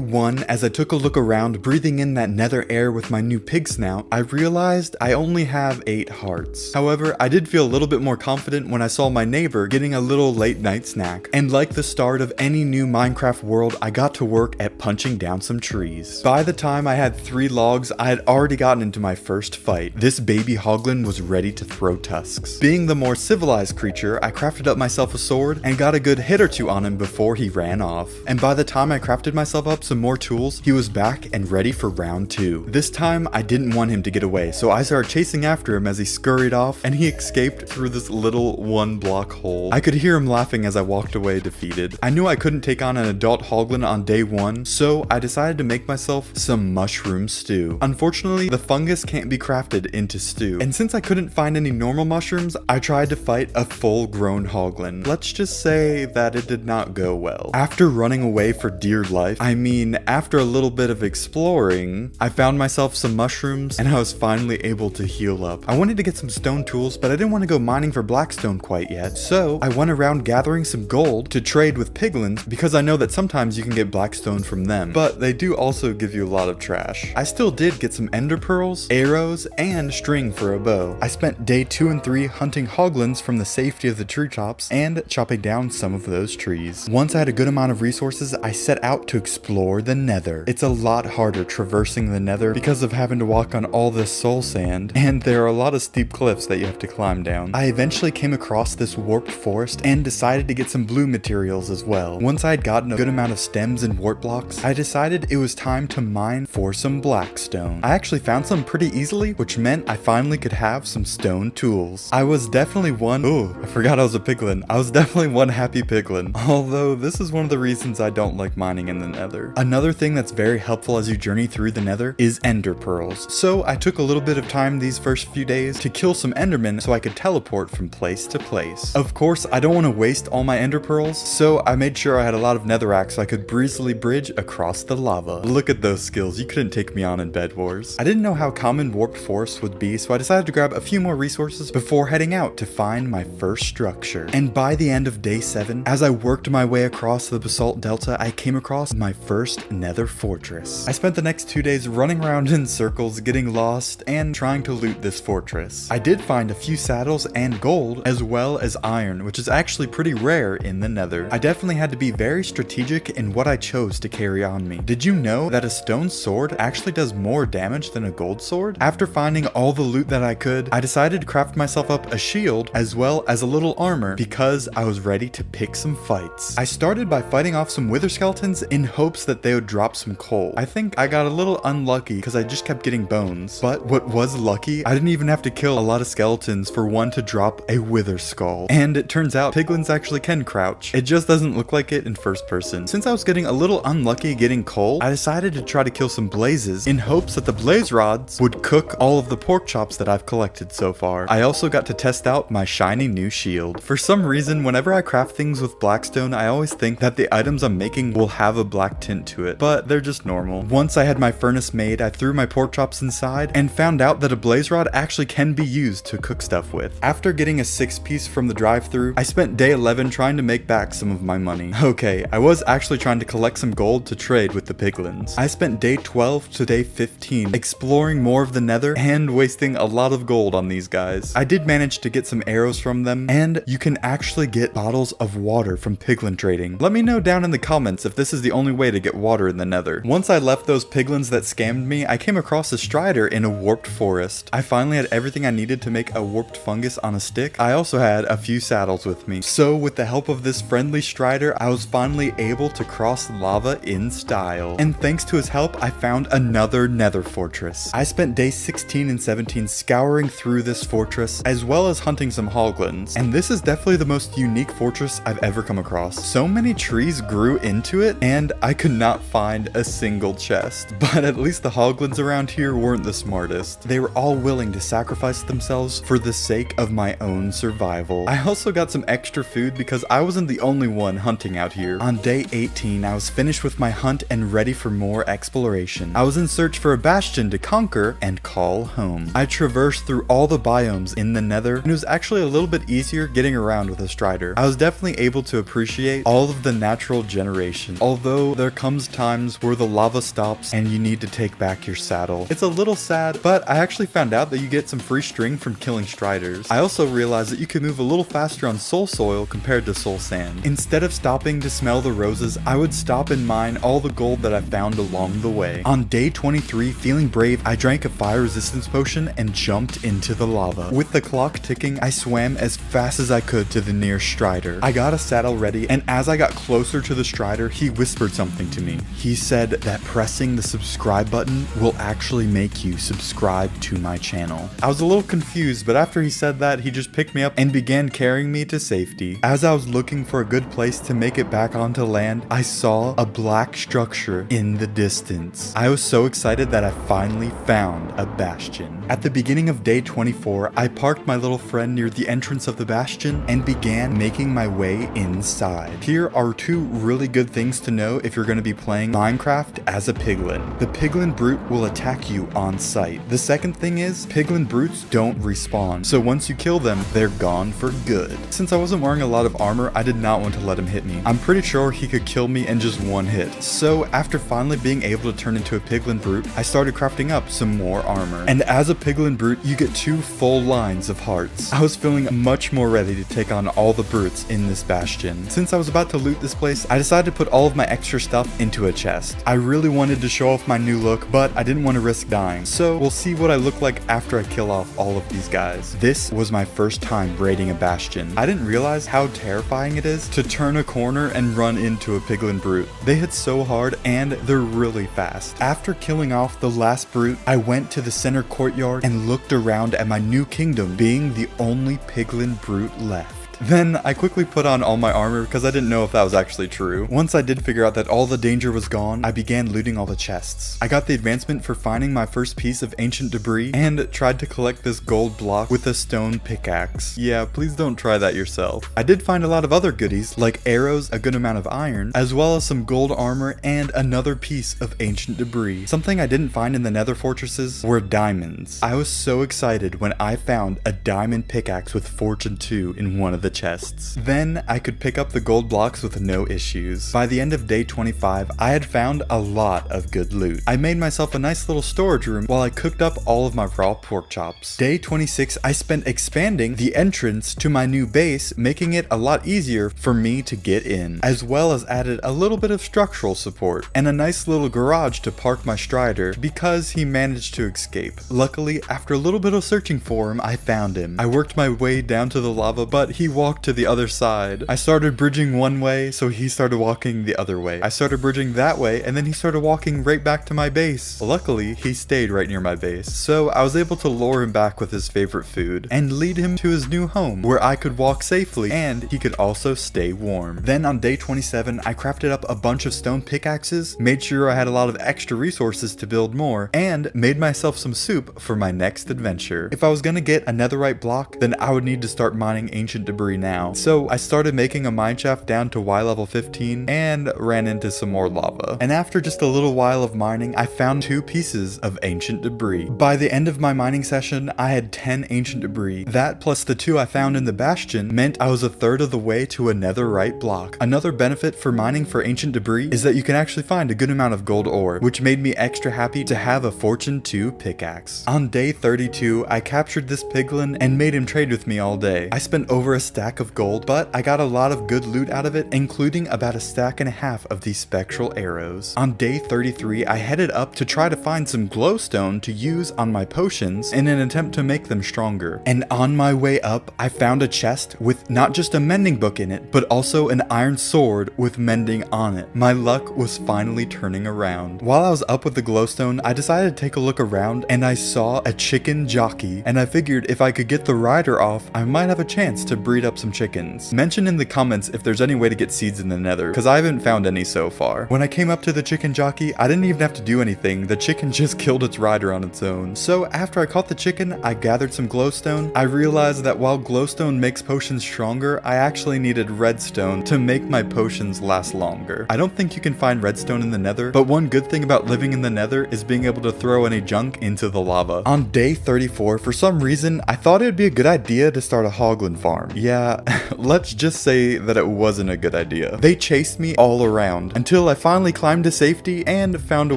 1. As I took a look around, breathing in that nether air with my new pig snout, I realized I only have 8 hearts. However, I did feel a little bit more confident when I saw my neighbor getting a little late night snack. And like the start of any new Minecraft world, I got to work at punching down some trees. By the time I had 3 logs, I had already gotten into my first fight. This baby hoglin was ready to throw tusks. Being the more civilized creature, I crafted up myself a sword and got a good hit or 2 on him before he ran off. And by the time I crafted myself up some more tools, he was back and ready for round 2. This time, I didn't want him to get away, so I started chasing after him as he scurried off, and he escaped through this little 1-block hole. I could hear him laughing as I walked away defeated. I knew I couldn't take on an adult hoglin on day 1, so I decided to make myself some mushroom stew. Unfortunately, the fungus can't be crafted into stew, and since I couldn't find any normal mushrooms, I tried to fight a full-grown hoglin. Let's just say that it did not go well. After running away for dear life, after a little bit of exploring, I found myself some mushrooms and I was finally able to heal up. I wanted to get some stone tools, but I didn't want to go mining for blackstone quite yet, so I went around gathering some gold to trade with piglins because I know that sometimes you can get blackstone from them, but they do also give you a lot of trash. I still did get some ender pearls, arrows, and string for a bow. I spent day 2 and 3 hunting hoglins from the safety of the treetops and chopping down some of those trees. Once I had a good amount of resources, I set out to explore the nether. It's a lot harder traversing the nether because of having to walk on all this soul sand, and there are a lot of steep cliffs that you have to climb down. I eventually came across this warped forest and decided to get some blue materials as well. Once I had gotten a good amount of stems and warp blocks, I decided it was time to mine for some blackstone. I actually found some pretty easily, which meant I finally could have some stone tools. I was definitely I forgot I was a piglin. I was definitely one happy piglin. Although this is one of the reasons I don't like mining in the nether. Another thing that's very helpful as you journey through the nether is ender pearls. So I took a little bit of time these first few days to kill some endermen so I could teleport from place to place. Of course, I don't want to waste all my ender pearls, so I made sure I had a lot of netherrack so I could breezily bridge across the lava. Look at those skills, you couldn't take me on in Bed Wars. I didn't know how common warped forests would be, so I decided to grab a few more resources before heading out to find my first structure. And by the end of day 7, as I worked my way across the basalt delta, I came across my first nether fortress. I spent the next 2 days running around in circles, getting lost, and trying to loot this fortress. I did find a few saddles and gold, as well as iron, which is actually pretty rare in the nether. I definitely had to be very strategic in what I chose to carry on me. Did you know that a stone sword actually does more damage than a gold sword? After finding all the loot that I could, I decided to craft myself up a shield as well as a little armor because I was ready to pick some fights. I started by fighting off some wither skeletons in hopes that they would drop some coal. I think I got a little unlucky because I just kept getting bones, but what was lucky, I didn't even have to kill a lot of skeletons for one to drop a wither skull. And it turns out piglins actually can crouch. It just doesn't look like it in first person. Since I was getting a little unlucky getting coal, I decided to try to kill some blazes in hopes that the blaze rods would cook all of the pork chops that I've collected so far. I also got to test out my shiny new shield. For some reason, whenever I craft things with blackstone, I always think that the items I'm making will have a black tint to it, but they're just normal. Once I had my furnace made, I threw my pork chops inside and found out that a blaze rod actually can be used to cook stuff with. After getting a 6-piece from the drive-thru, I spent day 11 trying to make back some of my money. Okay, I was actually trying to collect some gold to trade with the piglins. I spent day 12 to day 15 exploring more of the nether and wasting a lot of gold on these guys. I did manage to get some arrows from them, and you can actually get bottles of water from piglin trading. Let me know down in the comments if this is the only way to get water in the nether. Once I left those piglins that scammed me, I came across a strider in a warped forest. I finally had everything I needed to make a warped fungus on a stick. I also had a few saddles with me. So with the help of this friendly strider, I was finally able to cross lava in style. And thanks to his help, I found another nether fortress. I spent days 16 and 17 scouring through this fortress, as well as hunting some hoglins. And this is definitely the most unique fortress I've ever come across. So many trees grew into it, and I could not find a single chest. But at least the hoglins around here weren't the smartest. They were all willing to sacrifice themselves for the sake of my own survival. I also got some extra food because I wasn't the only one hunting out here. On day 18, I was finished with my hunt and ready for more exploration. location. I was in search for a bastion to conquer and call home. I traversed through all the biomes in the Nether, and it was actually a little bit easier getting around with a strider. I was definitely able to appreciate all of the natural generation, although there comes times where the lava stops and you need to take back your saddle. It's a little sad, but I actually found out that you get some free string from killing striders. I also realized that you can move a little faster on soul soil compared to soul sand. Instead of stopping to smell the roses, I would stop and mine all the gold that I found along the way. On day 23, feeling brave, I drank a fire resistance potion and jumped into the lava. With the clock ticking, I swam as fast as I could to the nearest strider. I got a saddle ready, and as I got closer to the strider, he whispered something to me. He said that pressing the subscribe button will actually make you subscribe to my channel. I was a little confused, but after he said that, he just picked me up and began carrying me to safety. As I was looking for a good place to make it back onto land, I saw a black structure in the distance. I was so excited that I finally found a bastion. At the beginning of day 24, I parked my little friend near the entrance of the bastion and began making my way inside. Here are two really good things to know if you're going to be playing Minecraft as a piglin. The piglin brute will attack you on sight. The second thing is, piglin brutes don't respawn, so once you kill them, they're gone for good. Since I wasn't wearing a lot of armor, I did not want to let him hit me. I'm pretty sure he could kill me in just one hit. So after finally being able to turn into a piglin brute, I started crafting up some more armor. And as a piglin brute, you get 2 full lines of hearts. I was feeling much more ready to take on all the brutes in this bastion. Since I was about to loot this place, I decided to put all of my extra stuff into a chest. I really wanted to show off my new look, but I didn't want to risk dying. So we'll see what I look like after I kill off all of these guys. This was my first time raiding a bastion. I didn't realize how terrifying it is to turn a corner and run into a piglin brute. They hit so hard and they're really fast. After killing off the last brute, I went to the center courtyard and looked around at my new kingdom, being the only piglin brute left. Then I quickly put on all my armor because I didn't know if that was actually true. Once I did figure out that all the danger was gone, I began looting all the chests. I got the advancement for finding my first piece of ancient debris and tried to collect this gold block with a stone pickaxe. Yeah, please don't try that yourself. I did find a lot of other goodies like arrows, a good amount of iron, as well as some gold armor and another piece of ancient debris. Something I didn't find in the nether fortresses were diamonds. I was so excited when I found a diamond pickaxe with fortune 2 in one of the chests. Then I could pick up the gold blocks with no issues. By the end of day 25, I had found a lot of good loot. I made myself a nice little storage room while I cooked up all of my raw pork chops. Day 26, I spent expanding the entrance to my new base, making it a lot easier for me to get in, as well as added a little bit of structural support and a nice little garage to park my strider because he managed to escape. Luckily, after a little bit of searching for him, I found him. I worked my way down to the lava, but he walked to the other side. I started bridging one way, so he started walking the other way. I started bridging that way, and then he started walking right back to my base. Luckily, he stayed right near my base, so I was able to lure him back with his favorite food and lead him to his new home where I could walk safely and he could also stay warm. Then on day 27, I crafted up a bunch of stone pickaxes, made sure I had a lot of extra resources to build more, and made myself some soup for my next adventure. If I was gonna get a netherite block, then I would need to start mining ancient debris now. So I started making a mine shaft down to Y level 15 and ran into some more lava. And after just a little while of mining, I found 2 pieces of ancient debris. By the end of my mining session, I had 10 ancient debris. That plus the 2 I found in the bastion meant I was a third of the way to a netherite block. Another benefit for mining for ancient debris is that you can actually find a good amount of gold ore, which made me extra happy to have a fortune 2 pickaxe. On day 32, I captured this piglin and made him trade with me all day. I spent over a stack of gold, but I got a lot of good loot out of it, including about a stack and a half of these spectral arrows. On day 33, I headed up to try to find some glowstone to use on my potions in an attempt to make them stronger. And on my way up, I found a chest with not just a mending book in it, but also an iron sword with mending on it. My luck was finally turning around. While I was up with the glowstone, I decided to take a look around and I saw a chicken jockey, and I figured if I could get the rider off, I might have a chance to breed breed up some chickens. Mention in the comments if there's any way to get seeds in the nether, cause I haven't found any so far. When I came up to the chicken jockey, I didn't even have to do anything. The chicken just killed its rider on its own. So after I caught the chicken, I gathered some glowstone. I realized that while glowstone makes potions stronger, I actually needed redstone to make my potions last longer. I don't think you can find redstone in the nether, but one good thing about living in the nether is being able to throw any junk into the lava. On day 34, for some reason, I thought it would be a good idea to start a hoglin farm. Yeah, let's just say that it wasn't a good idea. They chased me all around until I finally climbed to safety and found a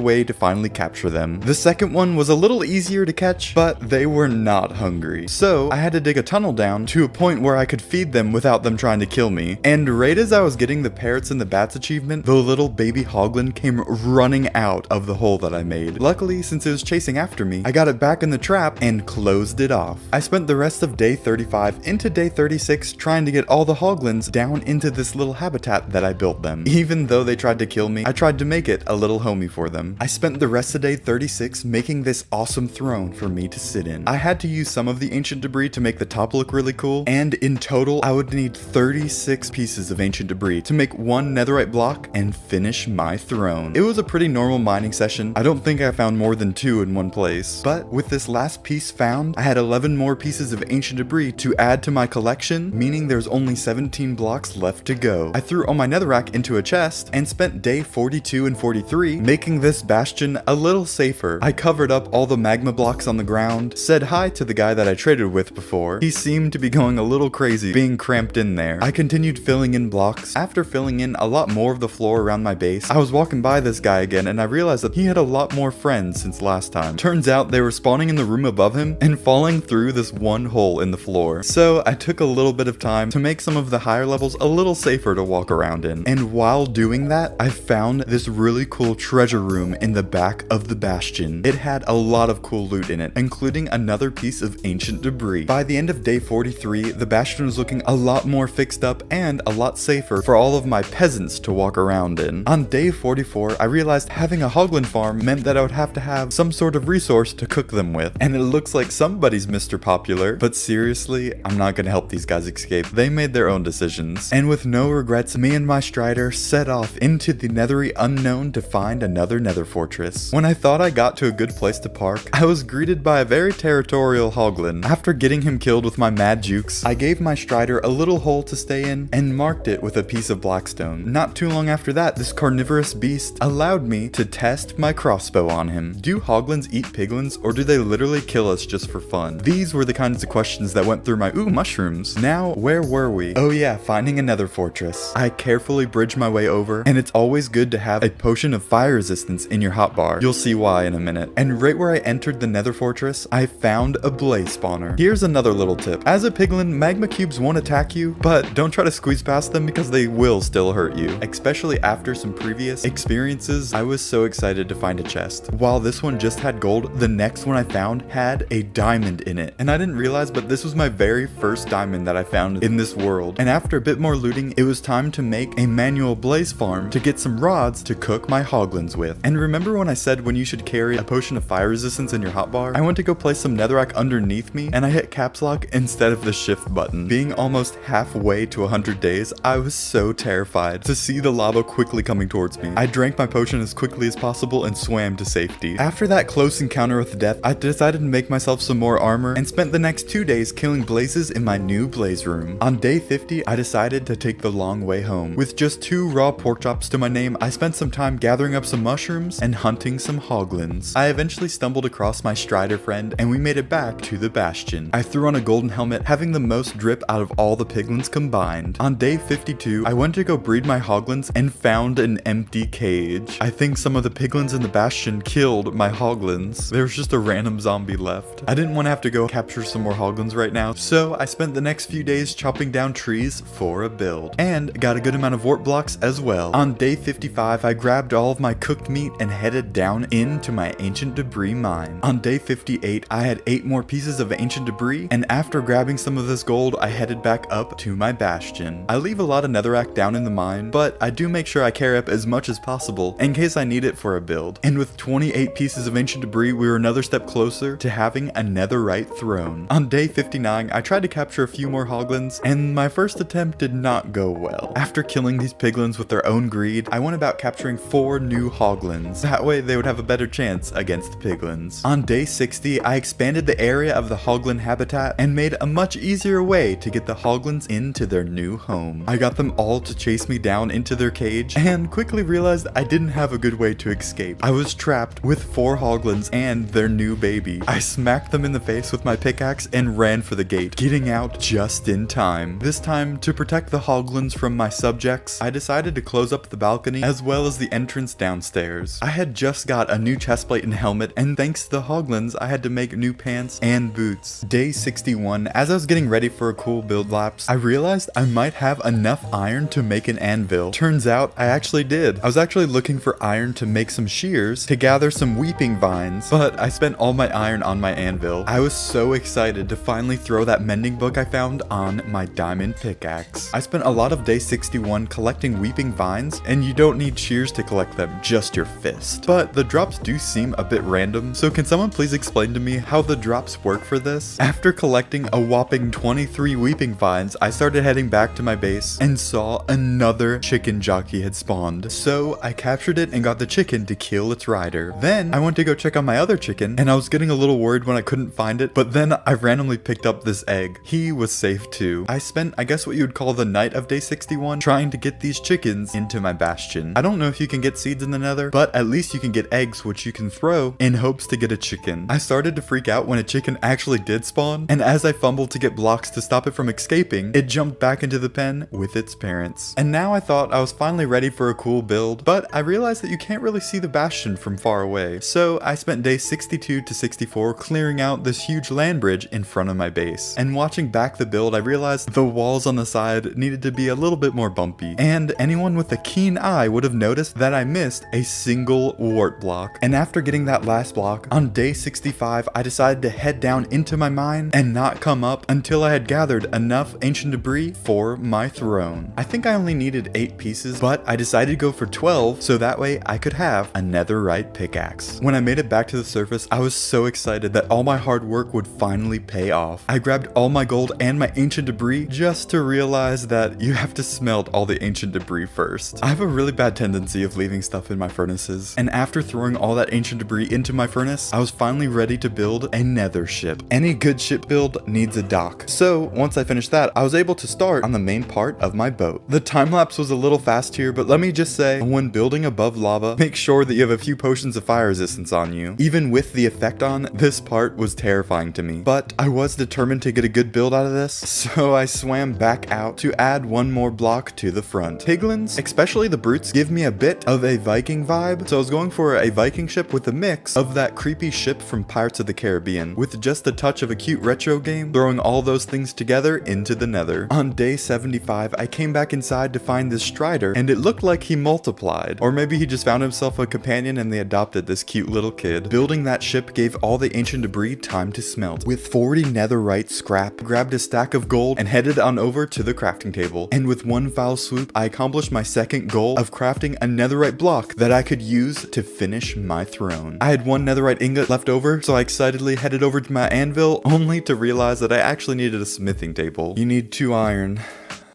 way to finally capture them. The second one was a little easier to catch, but they were not hungry. So I had to dig a tunnel down to a point where I could feed them without them trying to kill me. And right as I was getting the parrots and the bats achievement, the little baby hoglin came running out of the hole that I made. Luckily, since it was chasing after me, I got it back in the trap and closed it off. I spent the rest of day 35 into day 36 trying to get all the hoglins down into this little habitat that I built them. Even though they tried to kill me, I tried to make it a little homey for them. I spent the rest of day 36 making this awesome throne for me to sit in. I had to use some of the ancient debris to make the top look really cool, and in total I would need 36 pieces of ancient debris to make one netherite block and finish my throne. It was a pretty normal mining session. I don't think I found more than 2 in one place, but with this last piece found, I had 11 more pieces of ancient debris to add to my collection, meaning there's only 17 blocks left to go. I threw all my netherrack into a chest and spent day 42 and 43 making this bastion a little safer. I covered up all the magma blocks on the ground, said hi to the guy that I traded with before. He seemed to be going a little crazy being cramped in there. I continued filling in blocks. After filling in a lot more of the floor around my base, I was walking by this guy again and I realized that he had a lot more friends since last time. Turns out they were spawning in the room above him and falling through this one hole in the floor. So I took a little bit of time to make some of the higher levels a little safer to walk around in. And while doing that, I found this really cool treasure room in the back of the bastion. It had a lot of cool loot in it, including another piece of ancient debris. By the end of day 43, the bastion was looking a lot more fixed up and a lot safer for all of my peasants to walk around in. On day 44, I realized having a hoglin farm meant that I would have to have some sort of resource to cook them with. And it looks like somebody's Mr. Popular, but seriously, I'm not gonna help these guys escape. They made their own decisions. And with no regrets, me and my strider set off into the nethery unknown to find another nether fortress. When I thought I got to a good place to park, I was greeted by a very territorial hoglin. After getting him killed with my mad jukes, I gave my strider a little hole to stay in and marked it with a piece of blackstone. Not too long after that, this carnivorous beast allowed me to test my crossbow on him. Do hoglins eat piglins, or do they literally kill us just for fun? These were the kinds of questions that went through my mushrooms. Now, where were we? Oh yeah, finding another fortress. I carefully bridged my way over, and it's always good to have a potion of fire resistance in your hotbar. You'll see why in a minute. And right where I entered the nether fortress, I found a blaze spawner. Here's another little tip. As a piglin, magma cubes won't attack you, but don't try to squeeze past them because they will still hurt you. Especially after some previous experiences, I was so excited to find a chest. While this one just had gold, the next one I found had a diamond in it. And I didn't realize, but this was my very first diamond that I found in this world. And after a bit more looting, it was time to make a manual blaze farm to get some rods to cook my hoglins with. And remember when I said when you should carry a potion of fire resistance in your hotbar? I went to go place some netherrack underneath me and I hit caps lock instead of the shift button. Being almost halfway to 100 days, I was so terrified to see the lava quickly coming towards me. I drank my potion as quickly as possible and swam to safety. After that close encounter with death, I decided to make myself some more armor and spent the next 2 days killing blazes in my new blaze room. On day 50, I decided to take the long way home. With just 2 raw pork chops to my name, I spent some time gathering up some mushrooms and hunting some hoglins. I eventually stumbled across my strider friend and we made it back to the bastion. I threw on a golden helmet, having the most drip out of all the piglins combined. On day 52, I went to go breed my hoglins and found an empty cage. I think some of the piglins in the bastion killed my hoglins. There was just a random zombie left. I didn't want to have to go capture some more hoglins right now, so I spent the next few days chopping down trees for a build, and got a good amount of warp blocks as well. On day 55, I grabbed all of my cooked meat and headed down into my ancient debris mine. On day 58, I had 8 more pieces of ancient debris, and after grabbing some of this gold, I headed back up to my bastion. I leave a lot of netherrack down in the mine, but I do make sure I carry up as much as possible in case I need it for a build. And with 28 pieces of ancient debris, we were another step closer to having a netherite throne. On day 59, I tried to capture a few more hoglins, and my first attempt did not go well. After killing these piglins with their own greed, I went about capturing 4 new hoglins. That way they would have a better chance against the piglins. On day 60, I expanded the area of the hoglin habitat and made a much easier way to get the hoglins into their new home. I got them all to chase me down into their cage and quickly realized I didn't have a good way to escape. I was trapped with 4 hoglins and their new baby. I smacked them in the face with my pickaxe and ran for the gate, getting out just in time. This time, to protect the hoglins from my subjects, I decided to close up the balcony as well as the entrance downstairs. I had just got a new chestplate and helmet, and thanks to the hoglins, I had to make new pants and boots. Day 61, as I was getting ready for a cool build lapse, I realized I might have enough iron to make an anvil. Turns out I actually did. I was actually looking for iron to make some shears to gather some weeping vines, but I spent all my iron on my anvil. I was so excited to finally throw that mending book I found on my diamond pickaxe. I spent a lot of day 61 collecting weeping vines, and you don't need shears to collect them, just your fist. But the drops do seem a bit random, so can someone please explain to me how the drops work for this? After collecting a whopping 23 weeping vines, I started heading back to my base and saw another chicken jockey had spawned. So I captured it and got the chicken to kill its rider. Then I went to go check on my other chicken, and I was getting a little worried when I couldn't find it, but then I randomly picked up this egg. He was safe too. I spent, I guess what you would call the night of day 61, trying to get these chickens into my bastion. I don't know if you can get seeds in the nether, but at least you can get eggs which you can throw in hopes to get a chicken. I started to freak out when a chicken actually did spawn, and as I fumbled to get blocks to stop it from escaping, it jumped back into the pen with its parents. And now I thought I was finally ready for a cool build, but I realized that you can't really see the bastion from far away. So I spent day 62 to 64 clearing out this huge land bridge in front of my base. And watching back the build, I realized the walls on the side needed to be a little bit more bumpy. And anyone with a keen eye would have noticed that I missed a single wart block. And after getting that last block, on day 65, I decided to head down into my mine and not come up until I had gathered enough ancient debris for my throne. I think I only needed 8 pieces, but I decided to go for 12 so that way I could have a netherite pickaxe. When I made it back to the surface, I was so excited that all my hard work would finally pay off. I grabbed all my gold and my ancient debris just to realize that you have to smelt all the ancient debris first. I have a really bad tendency of leaving stuff in my furnaces, and after throwing all that ancient debris into my furnace, I was finally ready to build a nether ship. Any good ship build needs a dock. So once I finished that, I was able to start on the main part of my boat. The time lapse was a little fast here, but let me just say, when building above lava, make sure that you have a few potions of fire resistance on you. Even with the effect on, this part was terrifying to me, but I was determined to get a good build out of this, so I swam back out to add one more block to the front. Piglins, especially the brutes, give me a bit of a Viking vibe, so I was going for a Viking ship with a mix of that creepy ship from Pirates of the Caribbean, with just a touch of a cute retro game, throwing all those things together into the nether. On day 75, I came back inside to find this strider, and it looked like he multiplied, or maybe he just found himself a companion and they adopted this cute little kid. Building that ship gave all the ancient debris time to smelt. With 40 netherite scrap, grabbed a stack of gold and headed on over to the crafting table. And with one foul swoop, I accomplished my second goal of crafting a netherite block that I could use to finish my throne. I had one netherite ingot left over, so I excitedly headed over to my anvil, only to realize that I actually needed a smithing table. You need 2 iron.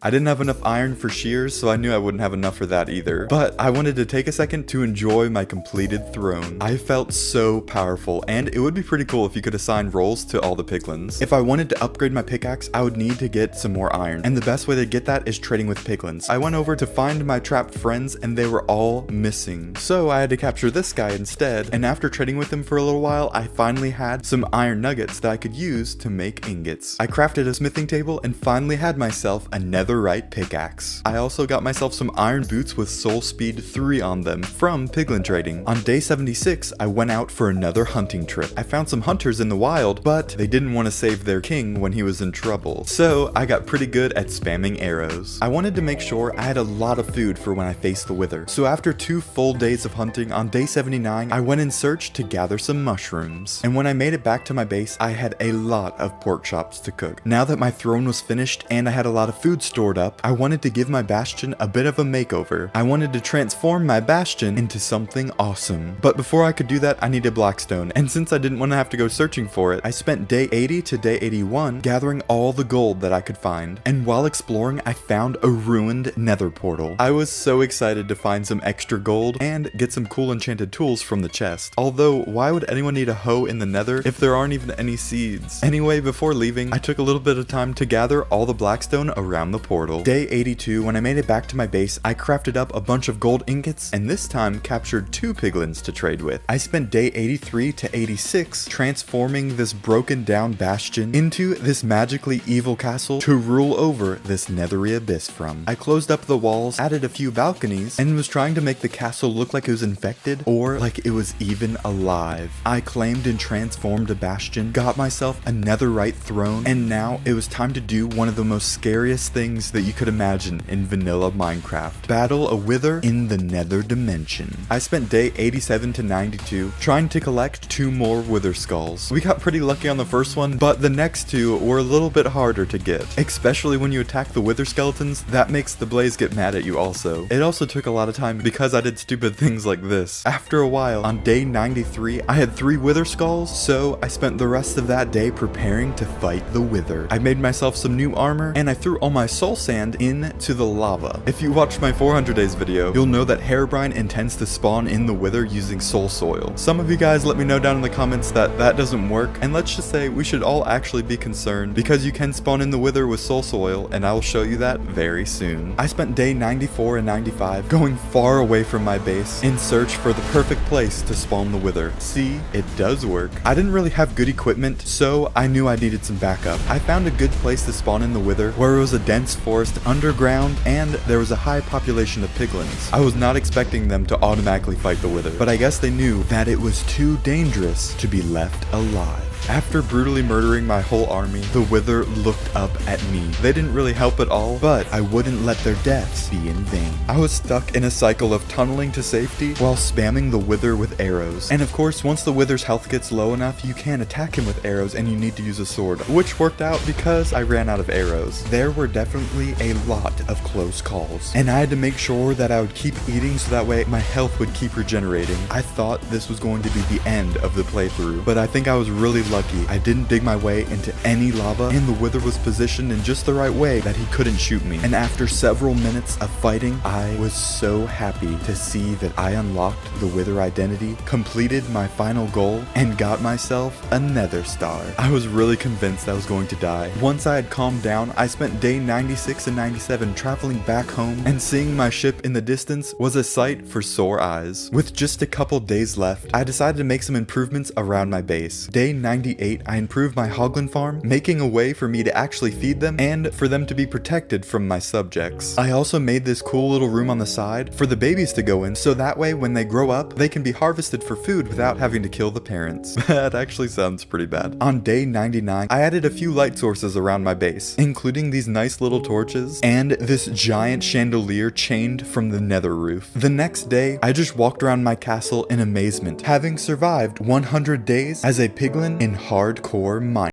I didn't have enough iron for shears, so I knew I wouldn't have enough for that either. But I wanted to take a second to enjoy my completed throne. I felt so powerful, and it would be pretty cool if you could assign roles to all the piglins. If I wanted to upgrade my pickaxe, I would need to get some more iron, and the best way to get that is trading with piglins. I went over to find my trapped friends, and they were all missing. So I had to capture this guy instead, and after trading with him for a little while, I finally had some iron nuggets that I could use to make ingots. I crafted a smithing table and finally had myself a netherite pickaxe. I also got myself some iron boots with soul speed 3 on them from piglin trading. On day 76, I went out for another hunting trip. I found some hunters in the wild, but they didn't want to save their king when he was in trouble. So I got pretty good at spamming arrows. I wanted to make sure I had a lot of food for when I faced the wither. So after 2 full days of hunting, on day 79, I went in search to gather some mushrooms. And when I made it back to my base, I had a lot of pork chops to cook. Now that my throne was finished and I had a lot of food stored, stored up, I wanted to give my bastion a bit of a makeover. I wanted to transform my bastion into something awesome. But before I could do that, I needed blackstone, and since I didn't want to have to go searching for it, I spent day 80 to day 81 gathering all the gold that I could find. And while exploring, I found a ruined nether portal. I was so excited to find some extra gold and get some cool enchanted tools from the chest. Although, why would anyone need a hoe in the nether if there aren't even any seeds? Anyway, before leaving, I took a little bit of time to gather all the blackstone around the portal. Day 82, when I made it back to my base, I crafted up a bunch of gold ingots and this time captured 2 piglins to trade with. I spent day 83 to 86 transforming this broken down bastion into this magically evil castle to rule over this nethery abyss from. I closed up the walls, added a few balconies, and was trying to make the castle look like it was infected or like it was even alive. I claimed and transformed a bastion, got myself a netherite throne, and now it was time to do one of the most scariest things that you could imagine in vanilla Minecraft. Battle a wither in the nether dimension. I spent day 87 to 92 trying to collect 2 more wither skulls. We got pretty lucky on the first one, but the next 2 were a little bit harder to get. Especially when you attack the wither skeletons, that makes the blaze get mad at you also. It also took a lot of time because I did stupid things like this. After a while, on day 93, I had 3 wither skulls, so I spent the rest of that day preparing to fight the wither. I made myself some new armor, and I threw all my soul sand into the lava. If you watched my 400 days video, you'll know that Herobrine intends to spawn in the wither using soul soil. Some of you guys let me know down in the comments that that doesn't work, and let's just say we should all actually be concerned because you can spawn in the wither with soul soil, and I will show you that very soon. I spent day 94 and 95 going far away from my base in search for the perfect place to spawn the wither. See, it does work. I didn't really have good equipment, so I knew I needed some backup. I found a good place to spawn in the wither where it was a dense forest underground and there was a high population of piglins. I was not expecting them to automatically fight the wither, but I guess they knew that it was too dangerous to be left alive. After brutally murdering my whole army, the wither looked up at me. They didn't really help at all, but I wouldn't let their deaths be in vain. I was stuck in a cycle of tunneling to safety while spamming the wither with arrows. And of course, once the wither's health gets low enough, you can't attack him with arrows and you need to use a sword, which worked out because I ran out of arrows. There were definitely a lot of close calls, and I had to make sure that I would keep eating so that way my health would keep regenerating. I thought this was going to be the end of the playthrough, but I think I was really lucky. I didn't dig my way into any lava, and the wither was positioned in just the right way that he couldn't shoot me. And after several minutes of fighting, I was so happy to see that I unlocked the wither identity, completed my final goal, and got myself a nether star. I was really convinced I was going to die. Once I had calmed down, I spent day 96 and 97 traveling back home, and seeing my ship in the distance was a sight for sore eyes. With just a couple days left, I decided to make some improvements around my base. Day 98, I improved my hoglin farm, making a way for me to actually feed them and for them to be protected from my subjects. I also made this cool little room on the side for the babies to go in, so that way when they grow up, they can be harvested for food without having to kill the parents. That actually sounds pretty bad. On day 99, I added a few light sources around my base, including these nice little torches and this giant chandelier chained from the nether roof. The next day, I just walked around my castle in amazement, having survived 100 days as a piglin in hardcore Minecraft.